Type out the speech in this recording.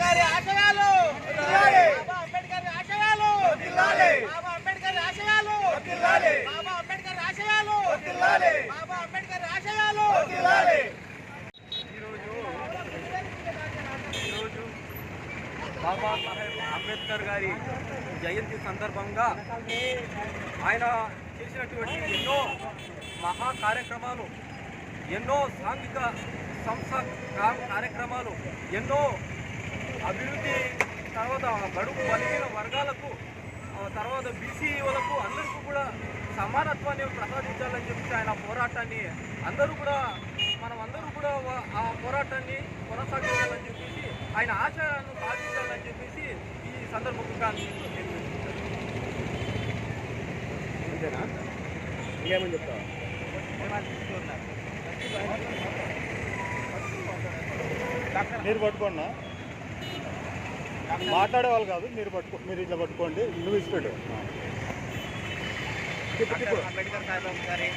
గారి ఆశయాలు బాబా అంబేద్కర్ ఆశయాలు బాబా అంబేద్కర్ ఆశయాలు బాబా అంబేద్కర్ ఆశయాలు బాబా అంబేద్కర్ ఆశయాలు. ఈరోజు బాబా సాహెబ్ అంబేద్కర్ గారి జయంతి సందర్భంగా ఆయన చేసినటువంటి ఎన్నో మహా కార్యక్రమాలు, ఎన్నో సాంఘిక సంస్థ కార్యక్రమాలు, ఎన్నో అభివృద్ధి, తర్వాత బడుగు బలహీన వర్గాలకు, తర్వాత బీసీలకు అందరికీ కూడా సమానత్వాన్ని ప్రసాదించాలని చెప్పి ఆయన పోరాటాన్ని మనమందరూ కూడా ఆ పోరాటాన్ని కొనసాగించాలని చెప్పేసి, ఆయన ఆశయాలను సాధించాలని చెప్పేసి ఈ సందర్భంగా అంతేనా ఇంకేమని చెప్తావా? మీరు పట్టుకోండి, మాట్లాడే వాళ్ళు కాదు, మీరు ఇట్లా పట్టుకోండి. నువ్వు ఇచ్చిపెట్టు. అంబేద్కర్ సాహెబ్ గారి